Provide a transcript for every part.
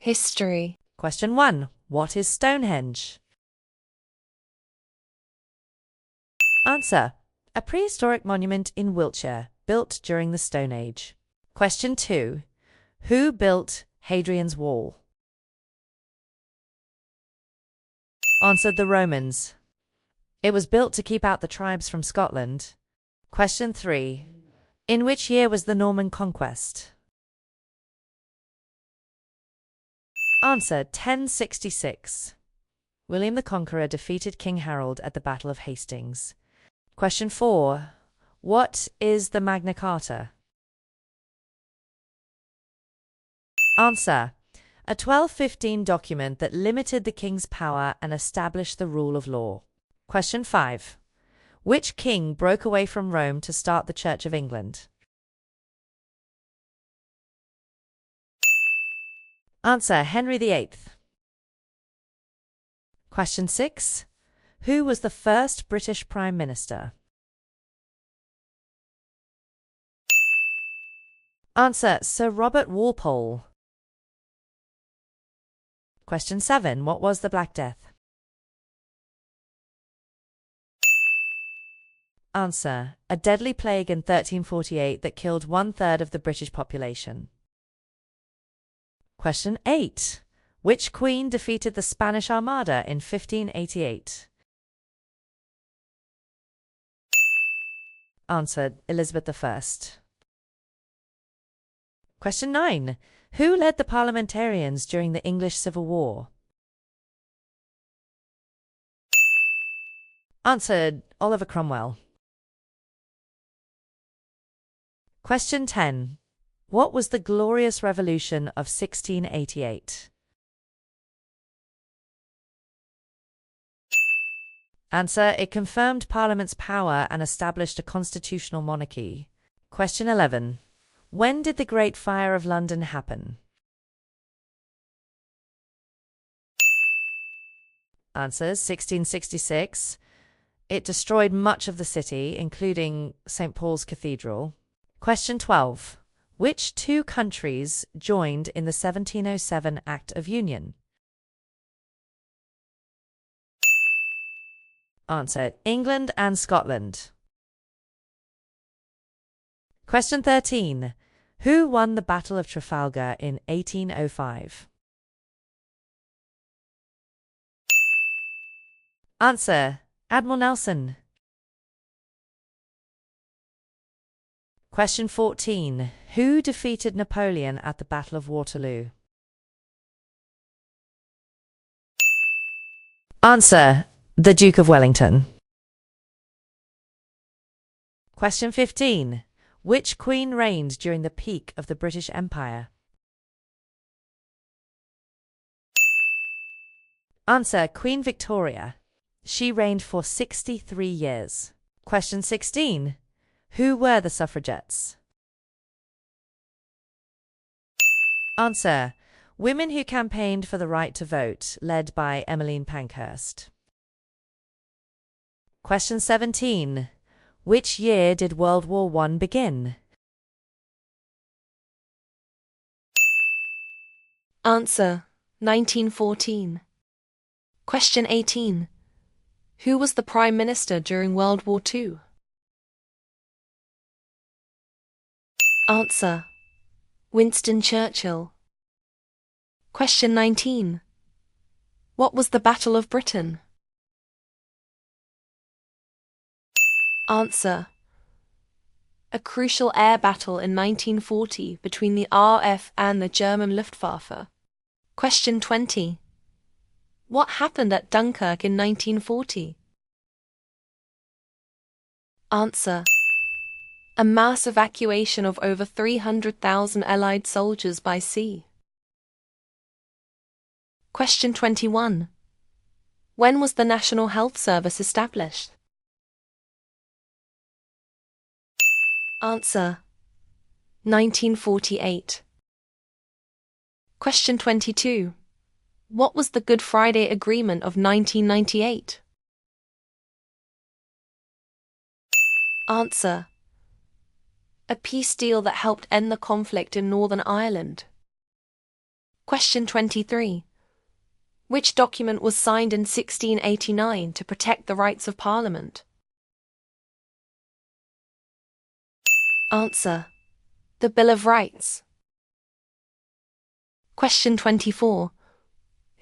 History. Question 1. What is Stonehenge? Answer. A prehistoric monument in Wiltshire, built during the Stone Age. Question 2. Who built Hadrian's Wall? Answered the Romans. It was built to keep out the tribes from Scotland. Question 3. In which year was the Norman conquest? Answer. 1066. William the Conqueror defeated King Harold at the Battle of Hastings. Question 4. What is the Magna Carta? Answer. A 1215 document that limited the king's power and established the rule of law. Question 5. Which king broke away from Rome to start the Church of England? Answer. Henry VIII. Question 6. Who was the first British Prime Minister? Answer. Sir Robert Walpole. Question 7. What was the Black Death? Answer. A deadly plague in 1348 that killed 1/3 of the British population. Question 8. Which queen defeated the Spanish Armada in 1588? Answered. Elizabeth I. Question 9. Who led the parliamentarians during the English Civil War? Answered. Oliver Cromwell. Question 10. What was the Glorious Revolution of 1688? Answer. It confirmed Parliament's power and established a constitutional monarchy. Question 11. When did the Great Fire of London happen? Answer. 1666. It destroyed much of the city, including St. Paul's Cathedral. Question 12. Which two countries joined in the 1707 Act of Union? Answer. England and Scotland. Question 13. Who won the Battle of Trafalgar in 1805? Answer. Admiral Nelson. Question 14. Who defeated Napoleon at the Battle of Waterloo? Answer. The Duke of Wellington. Question 15. Which queen reigned during the peak of the British Empire? Answer. Queen Victoria. She reigned for 63 years. Question 16. Who were the suffragettes? Answer. Women who campaigned for the right to vote, led by Emmeline Pankhurst. Question 17. Which year did World War I begin? Answer. 1914. Question 18. Who was the Prime Minister during World War II? Answer. Winston Churchill. Question 19. What was the Battle of Britain? Answer. A crucial air battle in 1940 between the RAF and the German Luftwaffe. Question 20. What happened at Dunkirk in 1940? Answer. A mass evacuation of over 300,000 Allied soldiers by sea. Question 21. When was the National Health Service established? Answer. 1948. Question 22. What was the Good Friday Agreement of 1998? Answer. A peace deal that helped end the conflict in Northern Ireland. Question 23. Which document was signed in 1689 to protect the rights of Parliament? Answer: the Bill of Rights. Question 24.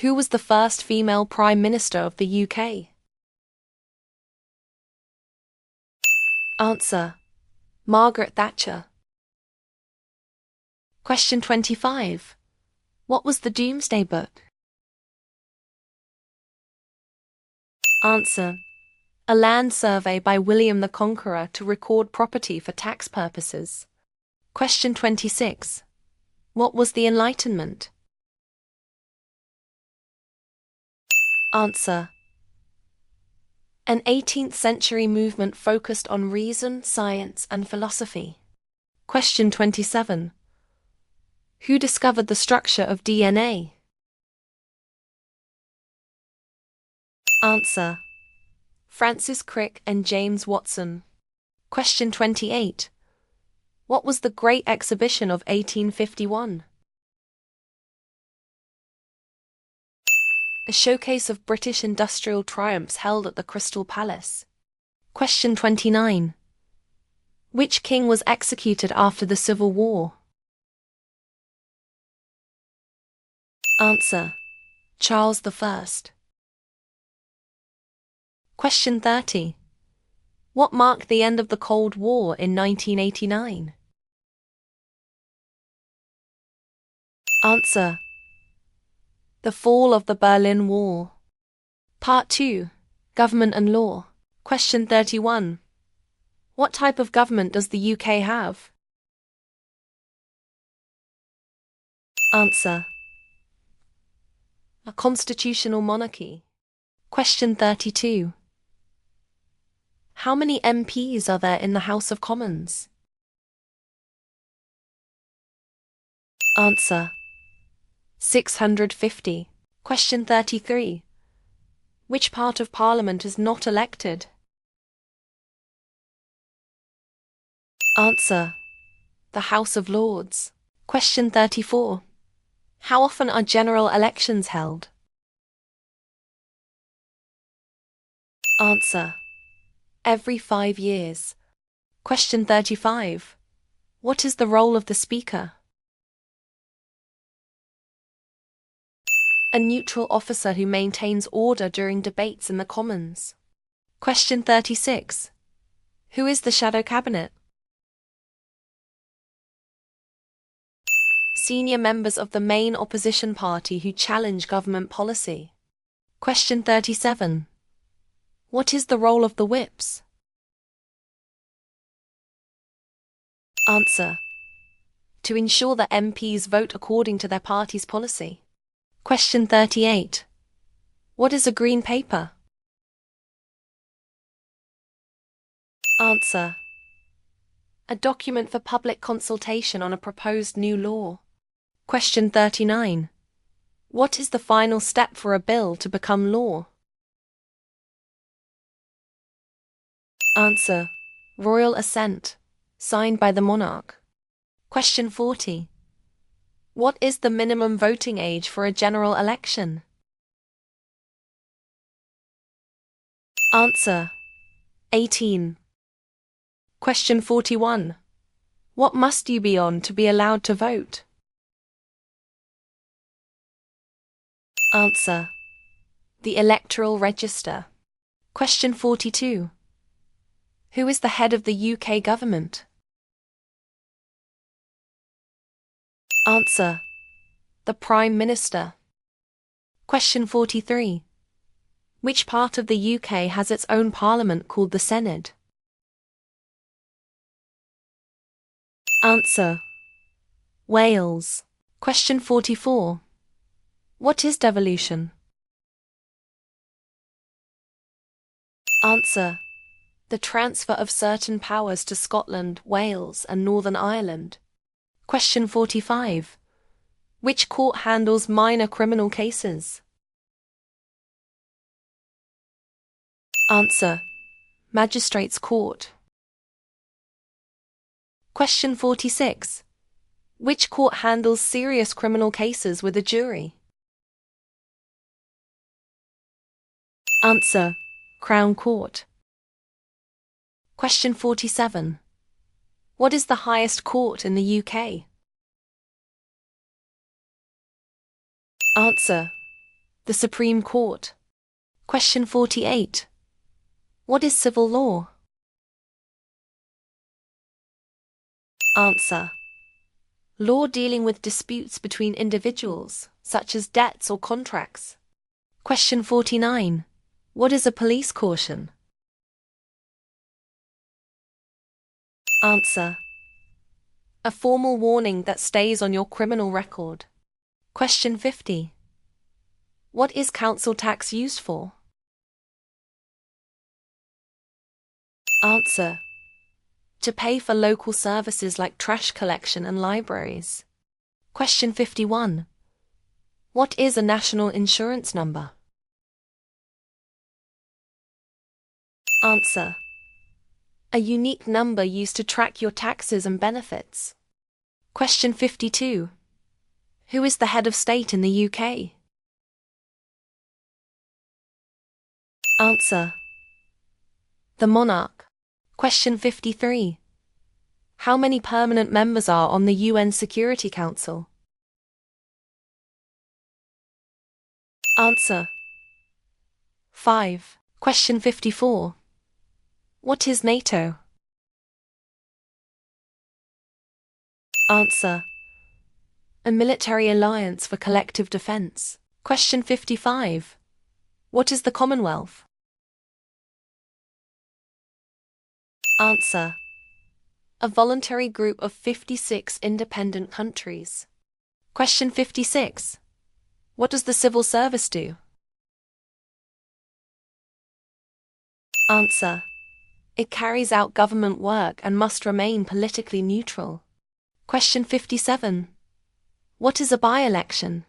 Who was the first female Prime Minister of the UK? Answer: Margaret Thatcher. Question 25. What was the Doomsday Book? Answer: a land survey by William the Conqueror to record property for tax purposes. Question 26. What was the Enlightenment? Answer: an 18th century movement focused on reason, science, and philosophy. Question 27. Who discovered the structure of DNA? Answer: Francis Crick and James Watson. Question 28. What was the Great Exhibition of 1851? A showcase of British industrial triumphs held at the Crystal Palace. Question 29. Which king was executed after the Civil War? Answer: Charles I. Question 30. What marked the end of the Cold War in 1989? Answer: the fall of the Berlin Wall. Part 2. Government and Law. Question 31. What type of government does the UK have? Answer: a constitutional monarchy. Question 32. How many MPs are there in the House of Commons? Answer: 650. Question 33. Which part of Parliament is not elected? Answer: the House of Lords. Question 34. How often are general elections held? Answer: every 5 years. Question 35. What is the role of the Speaker? A neutral officer who maintains order during debates in the Commons. Question 36. Who is the Shadow Cabinet? Senior members of the main opposition party who challenge government policy. Question 37. What is the role of the whips? Answer: to ensure that MPs vote according to their party's policy. Question 38. What is a green paper? Answer: a document for public consultation on a proposed new law. Question 39. What is the final step for a bill to become law? Answer: royal assent, signed by the monarch. Question 40. What is the minimum voting age for a general election? Answer: 18. Question 41. What must you be on to be allowed to vote? Answer: the electoral register. Question 42. Who is the head of the UK government? Answer: the Prime Minister. Question 43. Which part of the UK has its own parliament called the Senedd? Answer: Wales. Question 44. What is devolution? Answer: the transfer of certain powers to Scotland, Wales, and Northern Ireland. Question 45. Which court handles minor criminal cases? Answer: Magistrates' Court. Question 46. Which court handles serious criminal cases with a jury? Answer: Crown Court. Question 47. What is the highest court in the UK? Answer: the Supreme Court. Question 48. What is civil law? Answer: law dealing with disputes between individuals, such as debts or contracts. Question 49. What is a police caution? Answer: a formal warning that stays on your criminal record. Question 50. What is council tax used for? Answer: to pay for local services like trash collection and libraries. Question 51. What is a national insurance number? Answer: a unique number used to track your taxes and benefits. Question 52. Who is the head of state in the UK? Answer: the monarch. Question 53. How many permanent members are on the UN Security Council? Answer: 5. Question 54. What is NATO? Answer: a military alliance for collective defense. Question 55. What is the Commonwealth? Answer: a voluntary group of 56 independent countries. Question 56. What does the civil service do? Answer: it carries out government work and must remain politically neutral. Question 57. What is a by-election?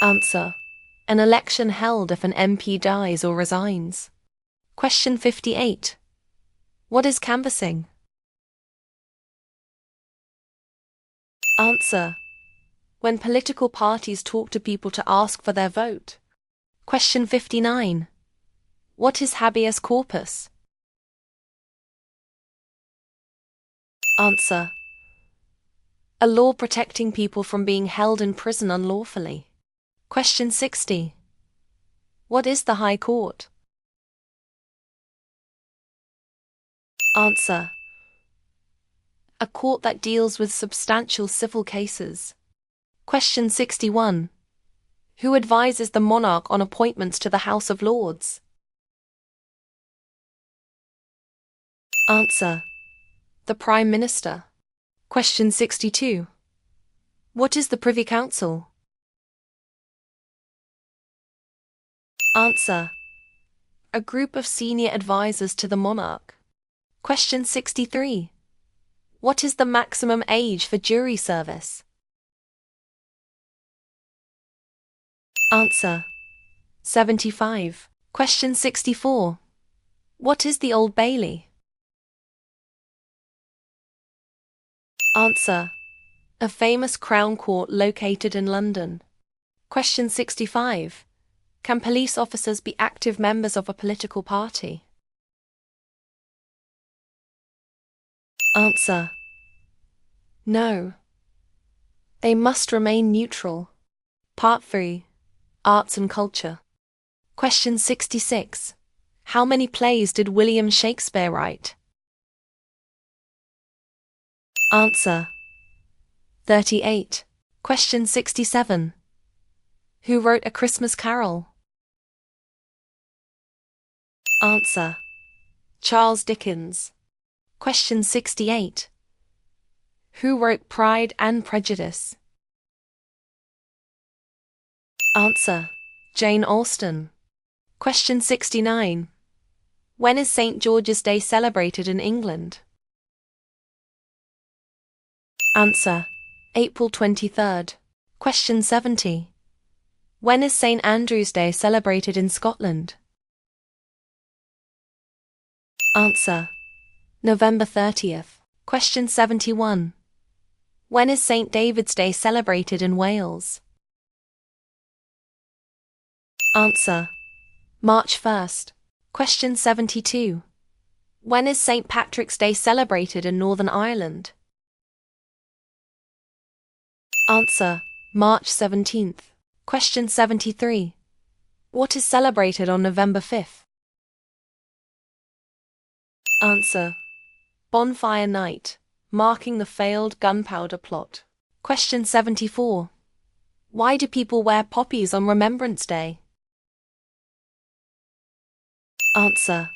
Answer: an election held if an MP dies or resigns. Question 58. What is canvassing? Answer: when political parties talk to people to ask for their vote. Question 59. What is habeas corpus? Answer: a law protecting people from being held in prison unlawfully. Question 60. What is the High Court? Answer: a court that deals with substantial civil cases. Question 61. Who advises the monarch on appointments to the House of Lords? Answer: the Prime Minister. Question 62. What is the Privy Council? Answer: a group of senior advisors to the monarch. Question 63. What is the maximum age for jury service? Answer: 75. Question 64. What is the Old Bailey? Answer: a famous Crown Court located in London. Question 65. Can police officers be active members of a political party? Answer: no. They must remain neutral. Part 3. Arts and Culture. Question 66. How many plays did William Shakespeare write? Answer: 38. Question 67. Who wrote A Christmas Carol? Answer: Charles Dickens. Question 68. Who wrote Pride and Prejudice? Answer: Jane Austen. Question 69. When is St. George's Day celebrated in England? Answer: April 23rd. Question 70. When is St. Andrew's Day celebrated in Scotland? Answer: November 30th. Question 71. When is St. David's Day celebrated in Wales? Answer: March 1st. Question 72. When is St. Patrick's Day celebrated in Northern Ireland? Answer: March 17th. Question 73. What is celebrated on November 5th? Answer: Bonfire Night, marking the failed gunpowder plot. Question 74. Why do people wear poppies on Remembrance Day? Answer: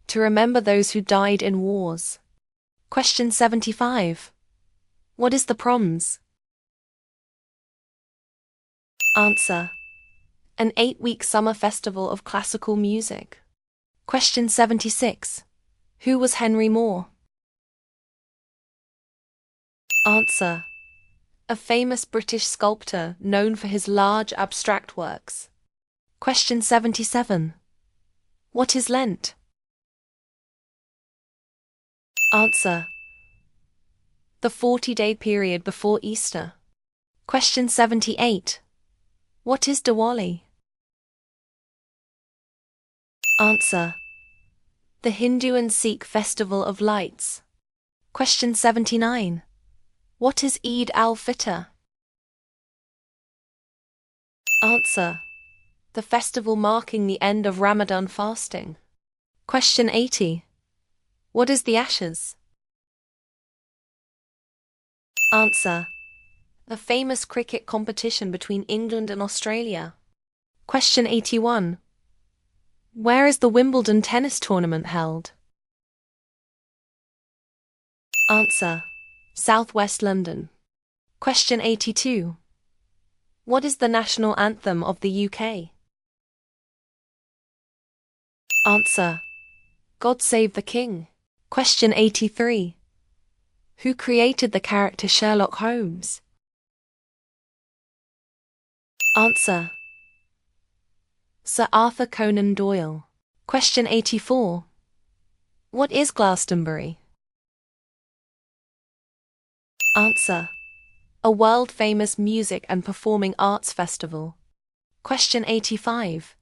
To remember those who died in wars. Question 75. What is the Proms? Answer: An 8-week summer festival of classical music. Question 76. Who was Henry Moore? Answer: A famous British sculptor known for his large abstract works. Question 77. What is Lent? Answer: The 40-day period before Easter. Question 78. What is Diwali? Answer: The Hindu and Sikh festival of lights. Question 79. What is Eid al-Fitr? Answer: The festival marking the end of Ramadan fasting. Question 80. What is the Ashes? Answer: A famous cricket competition between England and Australia. Question 81. Where is the Wimbledon tennis tournament held? Answer: Southwest London. Question 82. What is the national anthem of the UK? Answer: God Save the King. Question 83. Who created the character Sherlock Holmes? Answer: Sir Arthur Conan Doyle. Question 84. What is Glastonbury? Answer: A world-famous music and performing arts festival. Question 85.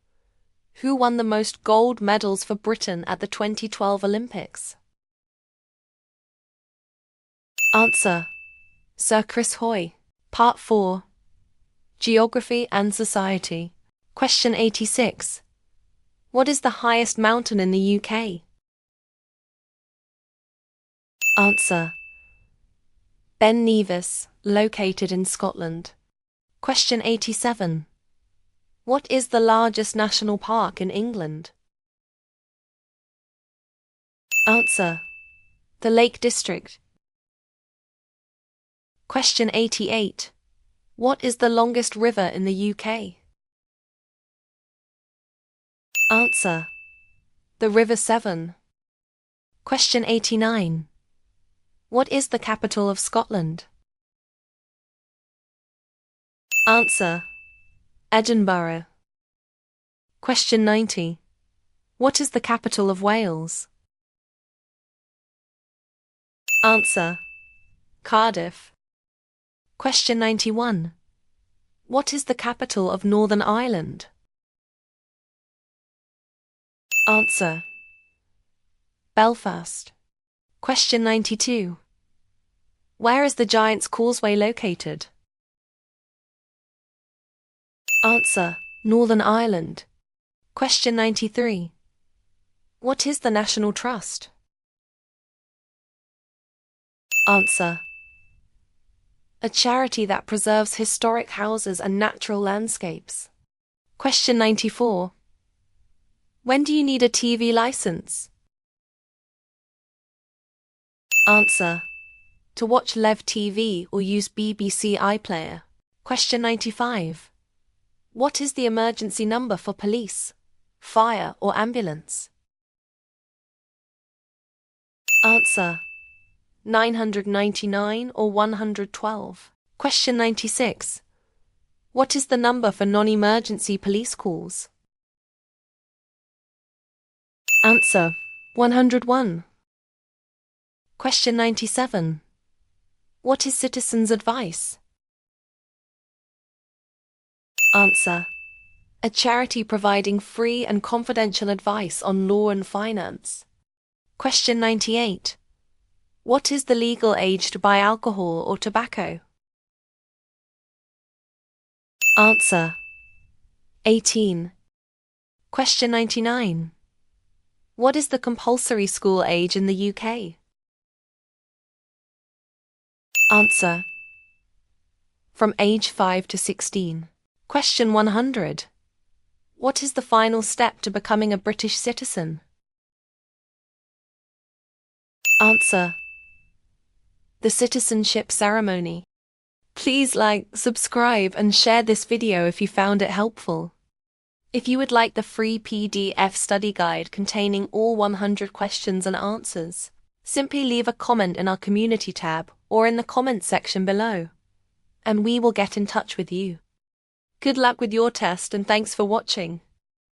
Who won the most gold medals for Britain at the 2012 Olympics? Answer: Sir Chris Hoy. Part 4. Geography and Society. Question 86. What is the highest mountain in the UK? Answer: Ben Nevis, located in Scotland. Question 87. What is the largest national park in England? Answer: The Lake District. Question 88. What is the longest river in the UK? Answer: The River Severn. Question 89. What is the capital of Scotland? Answer: Edinburgh. Question 90. What is the capital of Wales? Answer: Cardiff. Question 91. What is the capital of Northern Ireland? Answer: Belfast. Question 92. Where is the Giant's Causeway located? Answer: Northern Ireland. Question 93. What is the National Trust? Answer: A charity that preserves historic houses and natural landscapes. Question 94. When do you need a TV license? Answer: To watch Lev TV or use BBC iPlayer. Question 95. What is the emergency number for police, fire or ambulance? Answer: 999 or 112. Question 96. What is the number for non-emergency police calls? Answer: 101. Question 97. What is citizens' advice? Answer: a charity providing free and confidential advice on law and finance. Question 98. What is the legal age to buy alcohol or tobacco? Answer: 18. Question 99. What is the compulsory school age in the UK? Answer: from age 5 to 16. Question 100. What is the final step to becoming a British citizen? Answer: the citizenship ceremony. Please like, subscribe, and share this video if you found it helpful. If you would like the free PDF study guide containing all 100 questions and answers, simply leave a comment in our community tab or in the comments section below, and we will get in touch with you. Good luck with your test and thanks for watching.